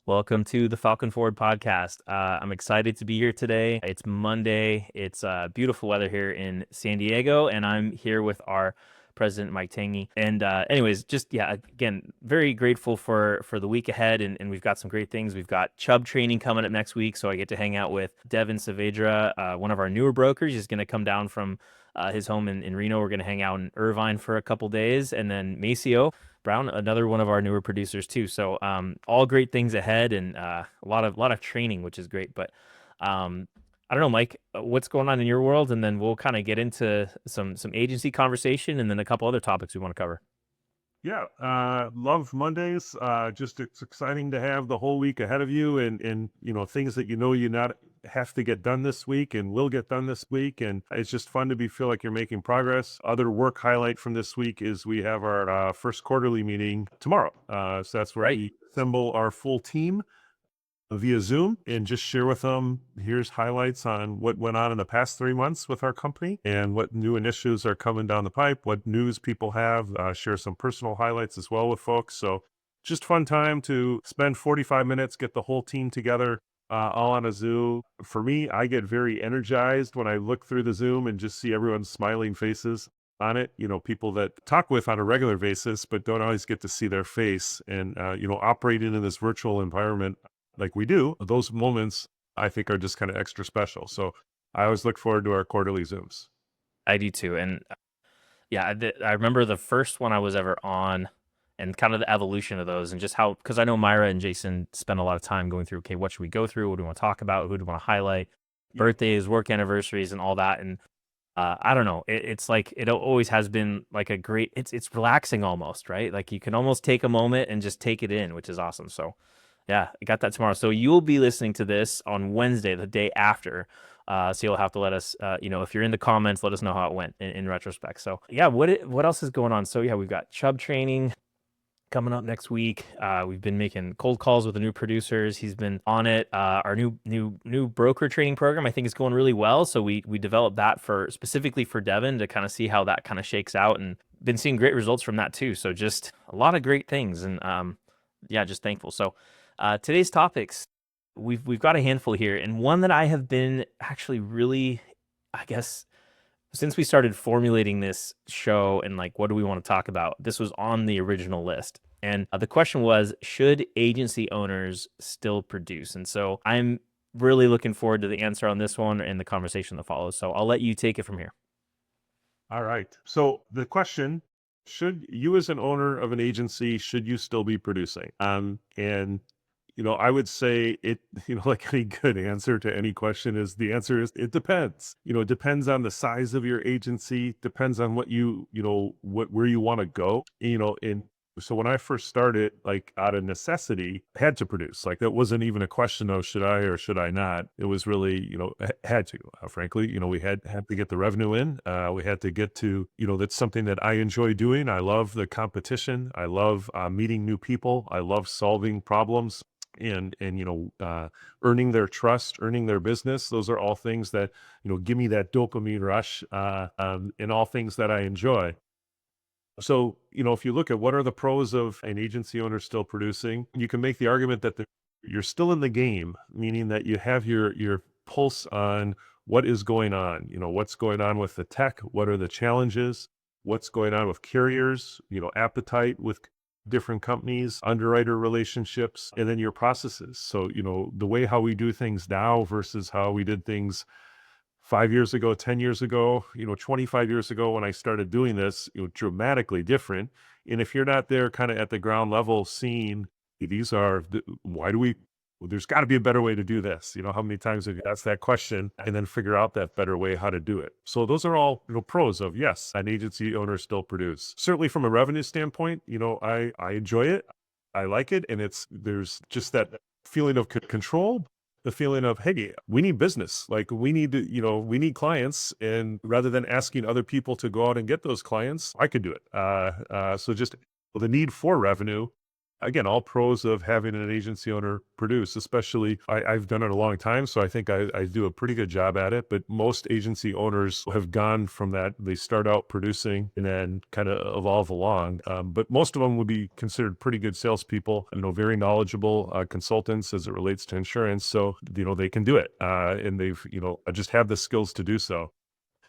Welcome to the Falcon Forward podcast. I'm excited to be here today. It's Monday. It's beautiful weather here in San Diego, and I'm here with our president, Mike Tanghe. And anyways, just again, very grateful for the week ahead, and we've got some great things. We've got Chubb training coming up next week, so I get to hang out with Devin Saavedra, one of our newer brokers. He's going to come down from his home in Reno. We're going to hang out in Irvine for a couple days, and then Maceo Brown, another one of our newer producers too. So all great things ahead, and a lot of training, which is great. But I don't know, Mike, what's going on in your world, and then we'll kind of get into some agency conversation, and then a couple other topics we want to cover. Yeah, love Mondays. Just it's exciting to have the whole week ahead of you, and things that you not have to get done this week and will get done this week, and it's just fun to feel like you're making progress. Other work highlight from this week is we have our first quarterly meeting tomorrow. So that's where Right. we assemble our full team via Zoom and just share with them, here's highlights on what went on in the past 3 months with our company and what new initiatives are coming down the pipe, what news people have, share some personal highlights as well with folks. So just fun time to spend 45 minutes, get the whole team together, all on a Zoom. For me, I get very energized when I look through the Zoom and just see everyone's smiling faces on it. People that talk with on a regular basis, but don't always get to see their face. And, operating in this virtual environment like we do, those moments I think are just kind of extra special. So I always look forward to our quarterly Zooms. I do too. And yeah, I remember the first one I was ever on, and kind of the evolution of those, and just how, because I know Myra and Jason spend a lot of time going through, okay, what should we go through? What do we want to talk about? Who do we want to highlight? Yeah. Birthdays, work anniversaries, and all that. And I don't know. It's like it always has been like a great. It's relaxing almost, right? Like you can almost take a moment and just take it in, which is awesome. So yeah, I got that tomorrow. So you'll be listening to this on Wednesday, the day after. So you'll have to let us, if you're in the comments, let us know how it went in retrospect. So yeah, what else is going on? So yeah, we've got Chubb training coming up next week. We've been making cold calls with the new producers. He's been on it. Our new broker training program, I think, is going really well. So we developed that for specifically for Devin to kind of see how that kind of shakes out, and been seeing great results from that too. So just a lot of great things, and yeah, just thankful. So today's topics, we've got a handful here, and one that I have been actually really, I guess, since we started formulating this show and like what do we want to talk about, this was on the original list. And the question was, should agency owners still produce? And so I'm really looking forward to the answer on this one and the conversation that follows. So I'll let you take it from here. All right. So the question, should you as an owner of an agency, should you still be producing? And I would say it, like any good answer to any question is the answer is it depends. It depends on the size of your agency, depends on what where you want to go, and so when I first started, like out of necessity, I had to produce. Like that wasn't even a question of should I or should I not. It was really, had to. Frankly, we had to get the revenue in. We had to get to, that's something that I enjoy doing. I love the competition. I love meeting new people. I love solving problems and earning their trust, earning their business. Those are all things that give me that dopamine rush, and all things that I enjoy. So, if you look at what are the pros of an agency owner still producing, you can make the argument that you're still in the game, meaning that you have your pulse on what is going on. What's going on with the tech, what are the challenges, what's going on with carriers, appetite with different companies, underwriter relationships, and then your processes. So, the way how we do things now versus how we did things 5 years ago, 10 years ago, 25 years ago when I started doing this, dramatically different. And if you're not there kind of at the ground level seeing why do we, well, there's got to be a better way to do this. How many times have you asked that question and then figure out that better way how to do it? So those are all, pros of yes, an agency owner still produce. Certainly from a revenue standpoint, I enjoy it. I like it. And there's just that feeling of control, the feeling of, hey, we need business. Like we need to, we need clients. And rather than asking other people to go out and get those clients, I could do it. So just the need for revenue, again, all pros of having an agency owner produce, especially I've done it a long time. So I think I do a pretty good job at it. But most agency owners have gone from that. They start out producing and then kind of evolve along. But most of them would be considered pretty good salespeople, very knowledgeable consultants as it relates to insurance. So, they can do it. And they've, just have the skills to do so.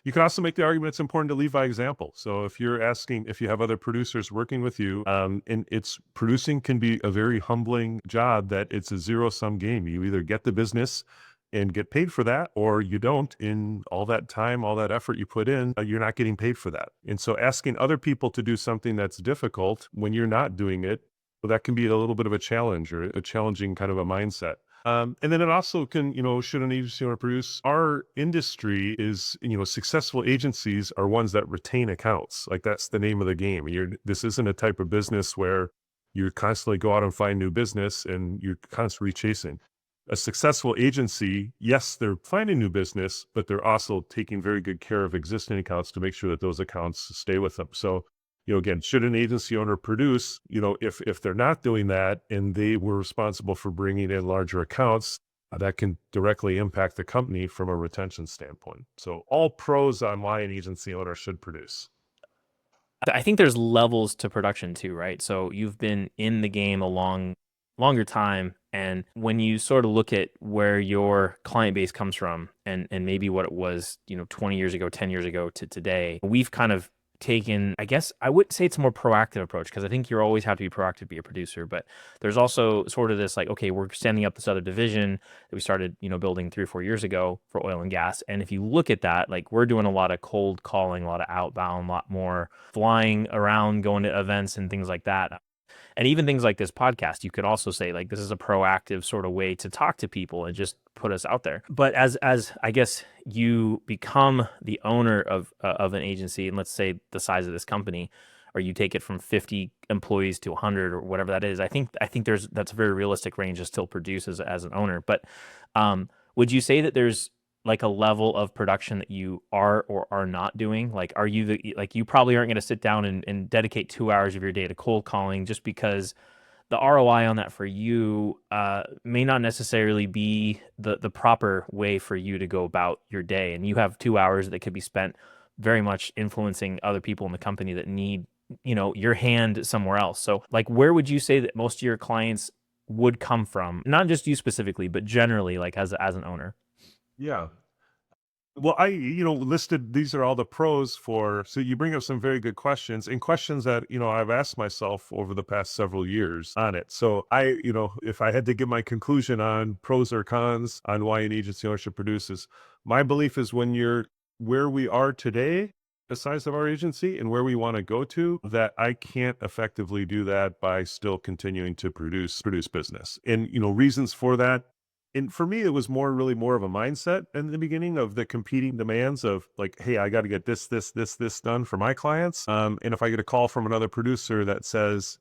You can also make the argument it's important to lead by example. So if you're asking if you have other producers working with you, and it's producing can be a very humbling job that it's a zero sum game. You either get the business and get paid for that, or you don't. In all that time, all that effort you put in, you're not getting paid for that. And so asking other people to do something that's difficult when you're not doing it, well, that can be a little bit of a challenge or a challenging kind of a mindset. And then it also can, should an agency owner produce? Our industry is, successful agencies are ones that retain accounts. Like that's the name of the game. This isn't a type of business where you constantly go out and find new business and you're constantly chasing. A successful agency, yes, they're finding new business, but they're also taking very good care of existing accounts to make sure that those accounts stay with them. So, again, should an agency owner produce, if they're not doing that and they were responsible for bringing in larger accounts, that can directly impact the company from a retention standpoint. So all pros on why an agency owner should produce. I think there's levels to production too, right? So you've been in the game a longer time, and when you sort of look at where your client base comes from and maybe what it was, 20 years ago, 10 years ago to today, we've kind of taken, I guess I would say it's a more proactive approach, because I think you always have to be proactive to be a producer, but there's also sort of this like, okay, we're standing up this other division that we started, building 3 or 4 years ago for oil and gas. And if you look at that, like we're doing a lot of cold calling, a lot of outbound, a lot more flying around, going to events and things like that. And even things like this podcast, you could also say like this is a proactive sort of way to talk to people and just put us out there. But as I guess you become the owner of an agency, and let's say the size of this company, or you take it from 50 employees to 100 or whatever that is, I think that's a very realistic range to still produce as an owner. But would you say that there's like a level of production that you are or are not doing? Like, are you like you probably aren't going to sit down and dedicate 2 hours of your day to cold calling, just because the ROI on that for you may not necessarily be the proper way for you to go about your day. And you have 2 hours that could be spent very much influencing other people in the company that need, your hand somewhere else. So like, where would you say that most of your clients would come from? Not just you specifically, but generally, like as an owner. Yeah. Well, I, listed, these are all the pros so you bring up some very good questions and questions that, I've asked myself over the past several years on it. So if I had to give my conclusion on pros or cons on why an agency ownership produces, my belief is when you're where we are today, the size of our agency and where we want to go to, that I can't effectively do that by still continuing to produce business. And, reasons for that, and for me, it was really more of a mindset in the beginning of the competing demands of like, hey, I got to get this done for my clients. And if I get a call from another producer that says,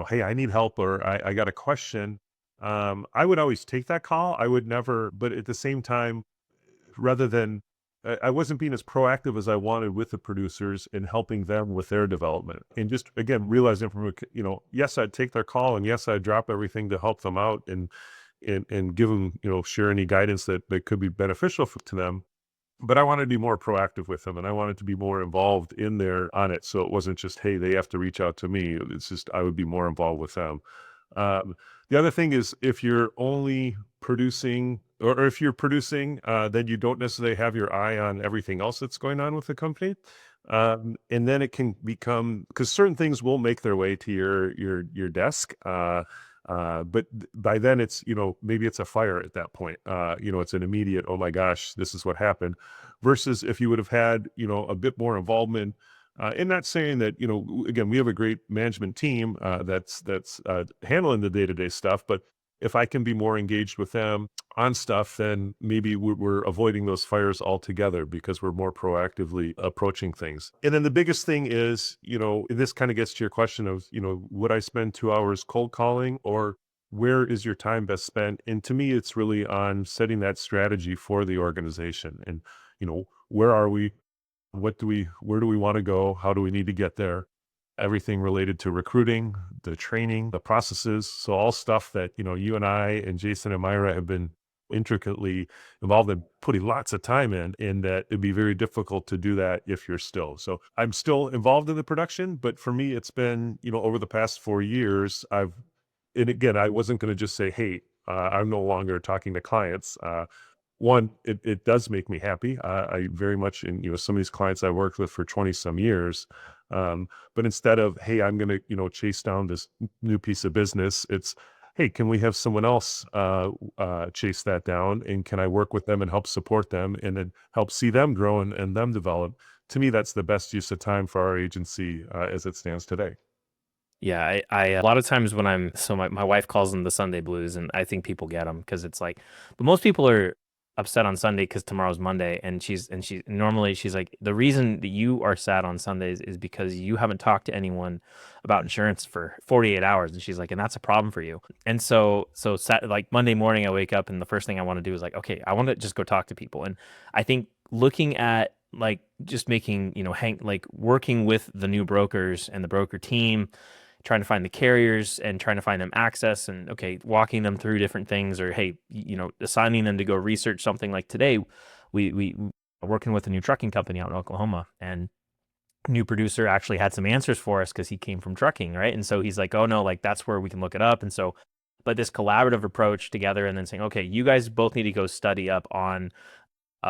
hey, I need help, or I got a question, I would always take that call. I would never, but at the same time, rather than, I wasn't being as proactive as I wanted with the producers in helping them with their development. And just again, realizing yes, I'd take their call, and yes, I'd drop everything to help them out and give them, share any guidance that could be beneficial to them. But I wanted to be more proactive with them, and I wanted to be more involved in on it. So it wasn't just, hey, they have to reach out to me. It's just, I would be more involved with them. The other thing is, if you're only producing, or if you're producing, then you don't necessarily have your eye on everything else that's going on with the company. And then it can become, because certain things will make their way to your desk. But by then it's, maybe it's a fire at that point. It's an immediate, oh my gosh, this is what happened. Versus if you would have had, a bit more involvement, and not saying that, again, we have a great management team that's handling the day-to-day stuff, but if I can be more engaged with them on stuff, then maybe we're avoiding those fires altogether because we're more proactively approaching things. And then the biggest thing is, and this kind of gets to your question of, would I spend 2 hours cold calling, or where is your time best spent? And to me, it's really on setting that strategy for the organization. And, where are we? Where do we want to go? How do we need to get there? everything related to recruiting, the training, the processes. So all stuff that, you and I and Jason and Myra have been intricately involved in putting lots of time in, and that it'd be very difficult to do that if you're still. So I'm still involved in the production, but for me, it's been, over the past 4 years, and again, I wasn't going to just say, hey, I'm no longer talking to clients. One, it does make me happy. I very much, and some of these clients I worked with for 20 some years. But instead of, hey, I'm going to, chase down this new piece of business, it's, hey, can we have someone else chase that down? And can I work with them and help support them and then help see them grow and them develop? To me, that's the best use of time for our agency as it stands today. Yeah, I a lot of times when my wife calls them the Sunday blues, and I think people get them because it's like, but most people are upset on Sunday because tomorrow's Monday, and she normally she's like, the reason that you are sad on Sundays is because you haven't talked to anyone about insurance for 48 hours, and she's like, and that's a problem for you. And like Monday morning, I wake up and the first thing I want to do is like, okay, I want to just go talk to people, and I think looking at like just making like working with the new brokers and the broker team, trying to find the carriers and trying to find them access, and okay, walking them through different things, or hey, assigning them to go research something. Like today, we are working with a new trucking company out in Oklahoma, and new producer actually had some answers for us because he came from trucking, right? And so he's like, oh no, like that's where we can look it up. And so, but this collaborative approach together, and then saying, okay, you guys both need to go study up on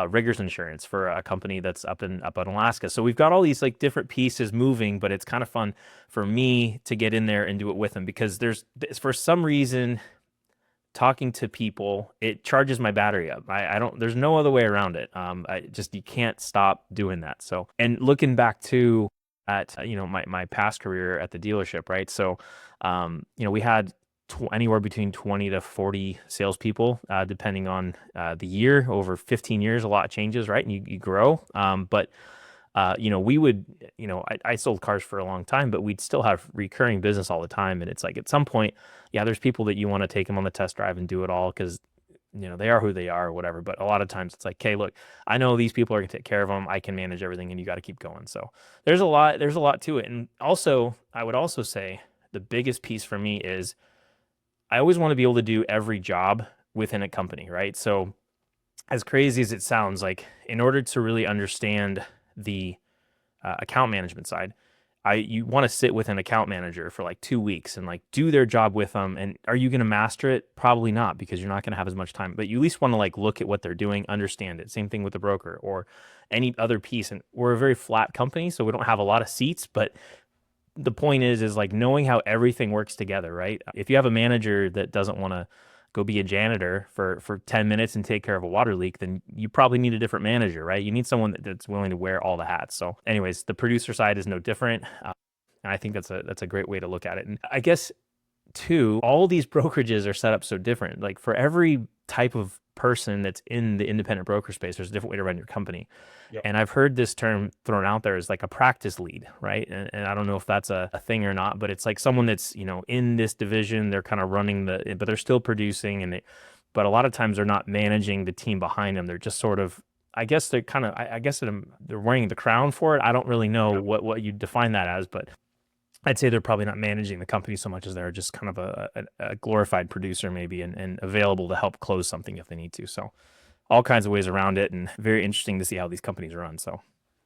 riggers insurance for a company that's up in Alaska. So we've got all these like different pieces moving, but it's kind of fun for me to get in there and do it with them, because for some reason, talking to people, it charges my battery up. I don't, there's no other way around it. You can't stop doing that. So, and looking back to at, my past career at the dealership, right? So, we had anywhere between 20 to 40 salespeople, depending on the year. Over 15 years, a lot changes, right? And you grow. But we would, I sold cars for a long time, but we'd still have recurring business all the time. And it's like at some point, yeah, there's people that you want to take them on the test drive and do it all because, they are who they are or whatever. But a lot of times it's like, hey, look, I know these people are going to take care of them. I can manage everything, and you got to keep going. So there's a lot to it. And also, I would also say the biggest piece for me is I always want to be able to do every job within a company, right? So as crazy as it sounds, like in order to really understand the account management side, you want to sit with an account manager for like 2 weeks and like do their job with them. And are you going to master it? Probably not, because you're not going to have as much time, but you at least want to like look at what they're doing, understand it. Same thing with the broker or any other piece. And we're a very flat company, so we don't have a lot of seats, but the point is like knowing how everything works together, right? If you have a manager that doesn't want to go be a janitor for 10 minutes and take care of a water leak, then you probably need a different manager, right? You need someone that's willing to wear all the hats. So anyways, the producer side is no different. And I think that's a great way to look at it. And I guess too, all these brokerages are set up so different. Like for every type of person that's in the independent broker space, there's a different way to run your company. Yep. And I've heard this term thrown out there as like a practice lead, right? And I don't know if that's a thing or not, but it's like someone that's, in this division, they're kind of running but they're still producing, but a lot of times they're not managing the team behind them. They're just sort of, I guess they're kind of, I guess they're wearing the crown for it. I don't really know what you define that as, but I'd say they're probably not managing the company so much as they're just kind of a glorified producer maybe, and available to help close something if they need to. So all kinds of ways around it, and very interesting to see how these companies run. So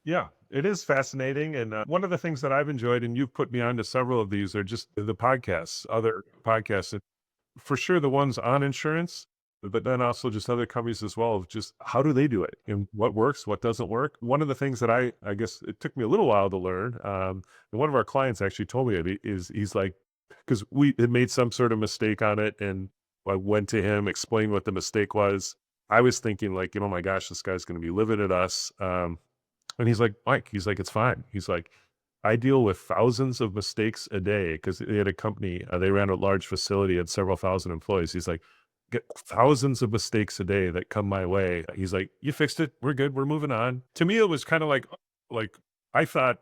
Yeah, it is fascinating. And one of the things that I've enjoyed, and you've put me on to several of these, are just the podcasts, other podcasts, for sure the ones on insurance, but then also just other companies as well, of just how do they do it and what works, what doesn't work. One of the things that I guess it took me a little while to learn, and one of our clients actually told me it, is he's like, because we had made some sort of mistake on it, and I went to him, explained what the mistake was. I was thinking like, oh my gosh, this guy's going to be livid at us. And he's like, Mike, he's like, it's fine. He's like, I deal with thousands of mistakes a day, because they had a company, they ran a large facility, had several thousand employees. He's like, get thousands of mistakes a day that come my way. He's like, you fixed it. We're good. We're moving on. To me, it was kind of like I thought,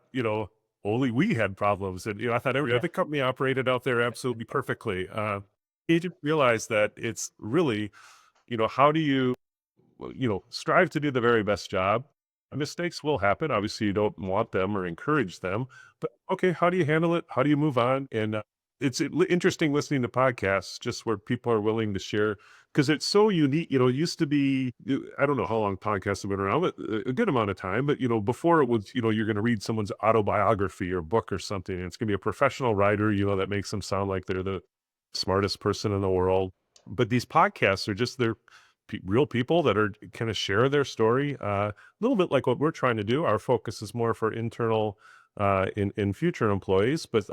only we had problems. And, I thought every other company operated out there absolutely perfectly. You didn't realize that it's really, how do you, strive to do the very best job, Mistakes will happen. Obviously, you don't want them or encourage them, but okay, how do you handle it? How do you move on? And it's interesting listening to podcasts just where people are willing to share because it's so unique. It used to be, I don't know how long podcasts have been around, but a good amount of time. But, before it was, you're going to read someone's autobiography or book or something, and it's going to be a professional writer, that makes them sound like they're the smartest person in the world. But these podcasts are just real people that are kind of share their story. A little bit like what we're trying to do. Our focus is more for internal, in future employees, but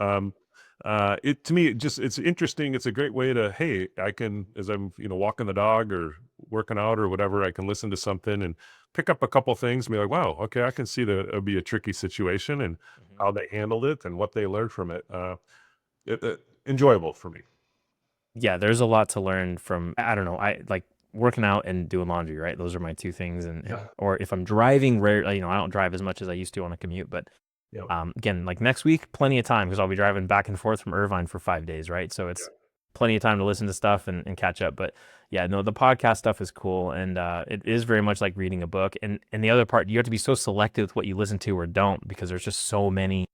it to me it's interesting. It's a great way to, hey, I can, as I'm walking the dog or working out or whatever, I can listen to something and pick up a couple things and be like, wow, okay, I can see that it'll be a tricky situation and Mhm. how they handled it and what they learned from it. Enjoyable for me. Yeah, there's a lot to learn from. I don't know. I like working out and doing laundry, right? Those are my two things. And Yeah. or if I'm driving, rare, I don't drive as much as I used to on a commute, but Yeah. again, like next week, plenty of time because I'll be driving back and forth from Irvine for 5 days, right? So it's plenty of time to listen to stuff and catch up. But yeah, no, the podcast stuff is cool, and it is very much like reading a book. And the other part, you have to be so selective with what you listen to or don't because there's just so many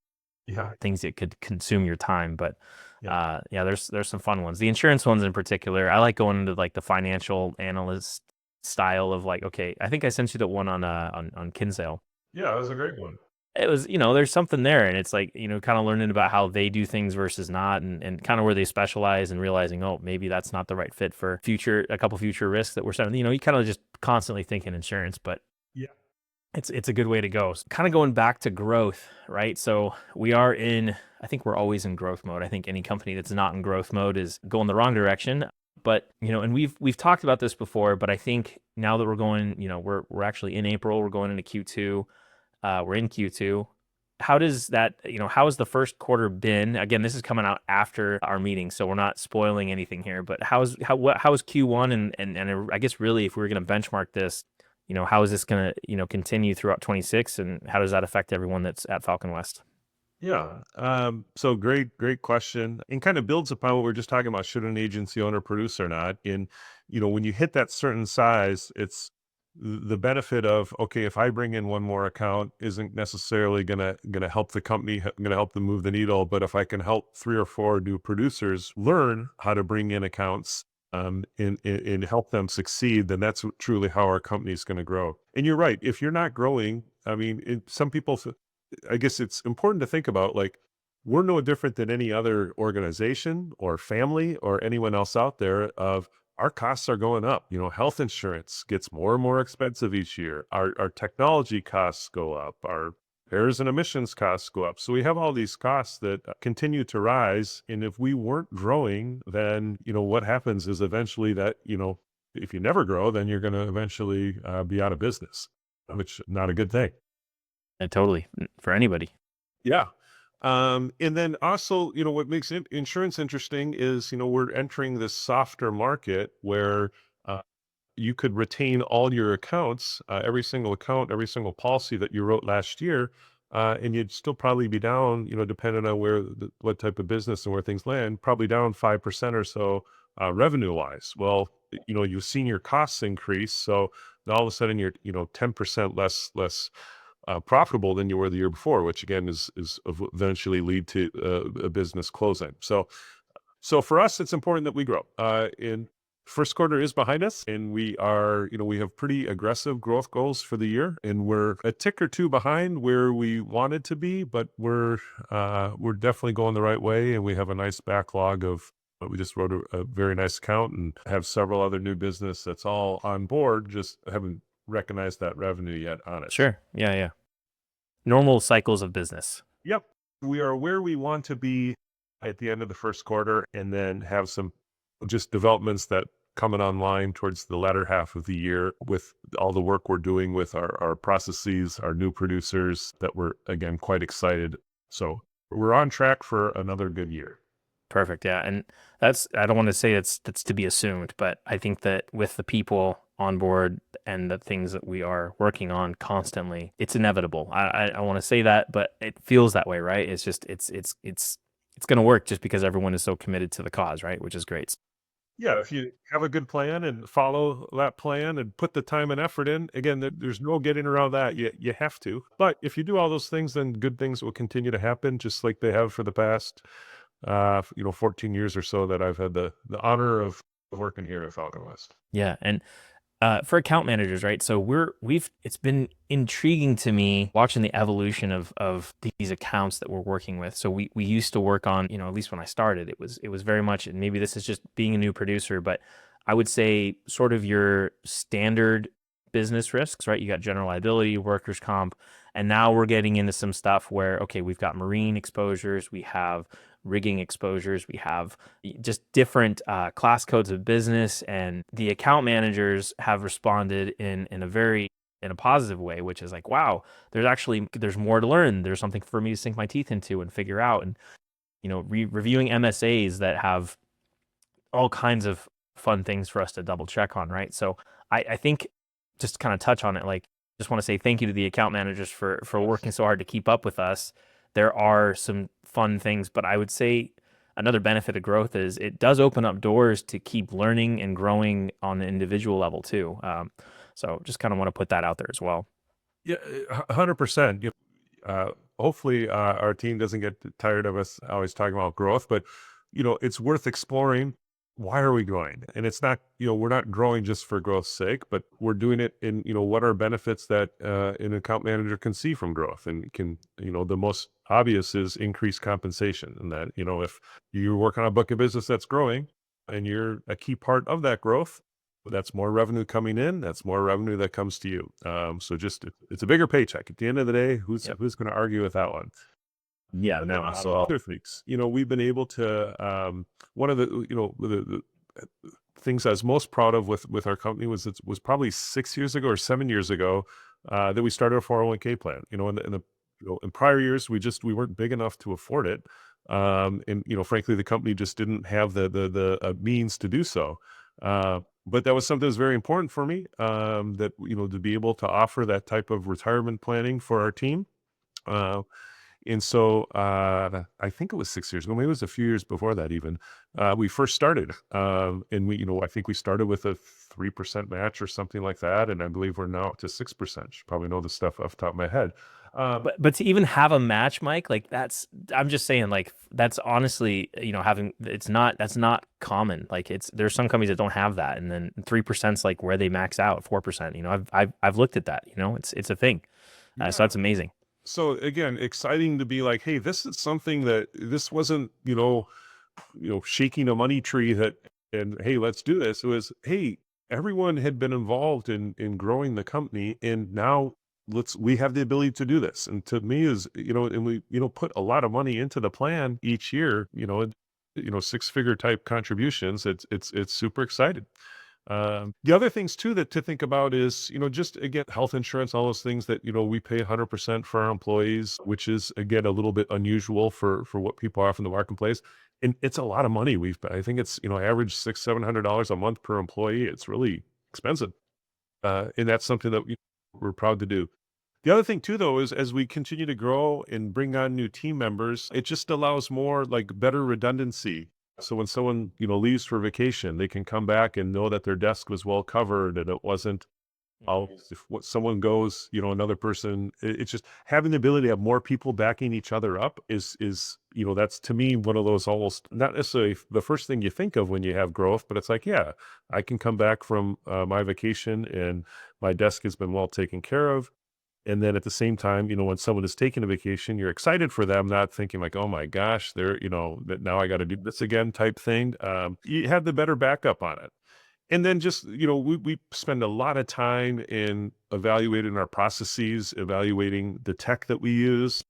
Yeah. things that could consume your time. But Yeah. yeah, there's some fun ones. The insurance ones in particular, I like going into like the financial analyst style of like, okay, I think I sent you the one on Kinsale. Yeah. That was a great one. It was, there's something there, and it's like, kind of learning about how they do things versus not, and kind of where they specialize, and realizing, oh, maybe that's not the right fit for a couple future risks that we're setting. You kind of just constantly think in insurance, but Yeah. it's a good way to go. So kind of going back to growth, right? So I think we're always in growth mode. I think any company that's not in growth mode is going the wrong direction. But, and we've talked about this before, but I think now that we're going, we're actually in April, we're going into Q2, we're in Q2. How does that, how has the first quarter been? Again, this is coming out after our meeting, so we're not spoiling anything here, but how is Q1 and I guess really if we were going to benchmark this, how is this going to, continue throughout 26 and how does that affect everyone that's at Falcon West? Yeah. So great question. And kind of builds upon what we are just talking about. Should an agency owner produce or not? And, when you hit that certain size, it's the benefit of, okay, if I bring in one more account isn't necessarily gonna help the company, gonna help them move the needle. But if I can help 3 or 4 new producers learn how to bring in accounts, and help them succeed, then that's truly how our company is going to grow. And you're right. If you're not growing, I mean, some people I guess it's important to think about like we're no different than any other organization or family or anyone else out there of our costs are going up. Health insurance gets more and more expensive each year. Our technology costs go up. Our repairs and emissions costs go up. So we have all these costs that continue to rise. And if we weren't growing, then, what happens is eventually that, if you never grow, then you're going to eventually be out of business, which not a good thing. Totally, for anybody. Yeah. And then also, what makes insurance interesting is, we're entering this softer market where uh, you could retain all your accounts, every single account, every single policy that you wrote last year, and you'd still probably be down, depending on what type of business and where things land, probably down 5% or so revenue wise. Well, you've seen your costs increase, so all of a sudden you're, 10% less profitable than you were the year before, which again is eventually lead to a business closing. So for us, it's important that we grow. In first quarter is behind us, and we are, we have pretty aggressive growth goals for the year, and we're a tick or two behind where we wanted to be, but we're definitely going the right way, and we have a nice backlog of. We just wrote a very nice account and have several other new business that's all on board. Just haven't recognized that revenue yet on it. Sure. Yeah, yeah. Normal cycles of business. Yep. We are where we want to be at the end of the first quarter and then have some just developments that coming online towards the latter half of the year with all the work we're doing with our processes, our new producers that we're again quite excited. So we're on track for another good year. Perfect. Yeah. And I don't want to say that's to be assumed, but I think that with the people on board and the things that we are working on constantly, it's inevitable. I want to say that, but it feels that way, right? It's just, it's going to work just because everyone is so committed to the cause, right? Which is great. Yeah, if you have a good plan and follow that plan and put the time and effort in, again, there's no getting around that. You have to. But if you do all those things, then good things will continue to happen, just like they have for the past, 14 years or so that I've had the honor of working here at Falcon West. Yeah, and for account managers, right? So it's been intriguing to me watching the evolution of these accounts that we're working with. So we used to work on, at least when I started, it was very much, and maybe this is just being a new producer, but I would say sort of your standard business risks, right? You got general liability, workers' comp, and now we're getting into some stuff where, okay, we've got marine exposures, we have rigging exposures, we have just different class codes of business, and the account managers have responded in a positive way, which is like, wow, there's more to learn. There's something for me to sink my teeth into and figure out, and reviewing MSAs that have all kinds of fun things for us to double check on, right? So I think just to kind of touch on it, like, just want to say thank you to the account managers for working so hard to keep up with us. There are some fun things, but I would say another benefit of growth is it does open up doors to keep learning and growing on an individual level too. So just kind of want to put that out there as well. Yeah, 100%. Hopefully, our team doesn't get tired of us always talking about growth, but it's worth exploring. Why are we growing? And it's not, we're not growing just for growth's sake, but we're doing it in, what are benefits that an account manager can see from growth, and can, the most obvious is increased compensation. And that, if you work on a book of business that's growing and you're a key part of that growth, that's more revenue coming in. That's more revenue that comes to you. So just it's a bigger paycheck at the end of the day. Who's Yep. who's going to argue with that one? Yeah, And then no. so other things, we've been able to. One of the things I was most proud of with our company was probably 6 years ago or 7 years ago that we started a 401k plan. In prior years we weren't big enough to afford it, and frankly the company just didn't have the means to do so. But that was something that was very important for me, that to be able to offer that type of retirement planning for our team. Uh, and so I think it was 6 years ago, maybe it was a few years before that even. We first started, and I think we started with a 3% match or something like that, and I believe we're now up to 6%. Should probably know the stuff off the top of my head. But to even have a match, Mike, like I'm just saying, like, that's honestly, that's not common. Like, there's some companies that don't have that, and then 3% is like where they max out. 4%, I've looked at that. It's a thing. So Yeah. that's amazing. So again, exciting to be like, hey, this is something that this wasn't, shaking a money tree that, and hey, let's do this. It was, hey, everyone had been involved in growing the company, and now we have the ability to do this. And to me is, and we, put a lot of money into the plan each year, 6-figure type contributions. It's super excited. The other things too that to think about is, just again, health insurance, all those things that, we pay 100% for our employees, which is again a little bit unusual for what people offer in the marketplace. And it's a lot of money. I think it's, average $600-700 a month per employee. It's really expensive. And that's something that we're proud to do. The other thing too, though, is as we continue to grow and bring on new team members, it just allows more like better redundancy. So when someone, leaves for vacation, they can come back and know that their desk was well covered and it wasn't, oh, if someone goes, another person, it's just having the ability to have more people backing each other up is, that's to me one of those almost not necessarily the first thing you think of when you have growth, but it's like, yeah, I can come back from my vacation and my desk has been well taken care of. And then at the same time, when someone is taking a vacation, you're excited for them, not thinking like, oh my gosh, that now I got to do this again type thing. You have the better backup on it. And then just, we spend a lot of time in evaluating our processes, evaluating the tech that we use.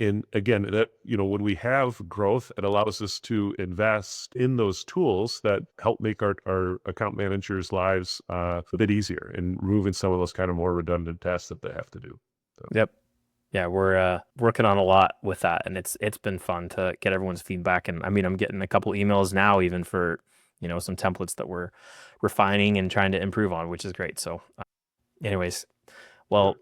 And again, that, when we have growth, it allows us to invest in those tools that help make our account managers' lives a bit easier and removing some of those kind of more redundant tasks that they have to do. So. Yep. Yeah, we're working on a lot with that, and it's been fun to get everyone's feedback. And I mean, I'm getting a couple emails now, even for some templates that we're refining and trying to improve on, which is great. So, anyways, well,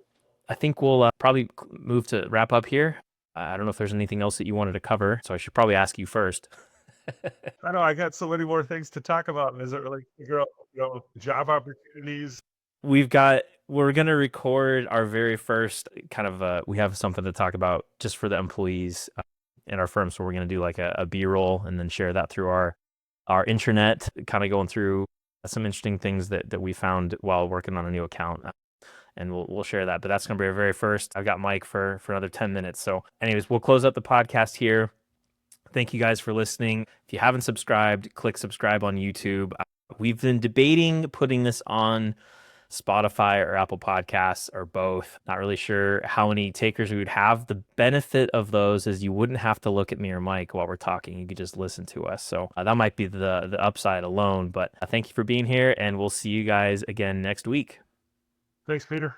I think we'll probably move to wrap up here. I don't know if there's anything else that you wanted to cover, so I should probably ask you first. I know I got so many more things to talk about as it really figure out, job opportunities. We're gonna record our very first kind of we have something to talk about just for the employees in our firm. So we're gonna do like a B-roll and then share that through our intranet, kind of going through some interesting things that we found while working on a new account. And we'll share that. But that's gonna be our very first. I've got Mike for another 10 minutes. So anyways, we'll close up the podcast here. Thank you guys for listening. If you haven't subscribed, click subscribe on YouTube. We've been debating putting this on Spotify or Apple Podcasts or both. Not really sure how many takers we would have. The benefit of those is you wouldn't have to look at me or Mike while we're talking. You could just listen to us. So that might be the upside alone. But thank you for being here, and we'll see you guys again next week. Thanks, Peter.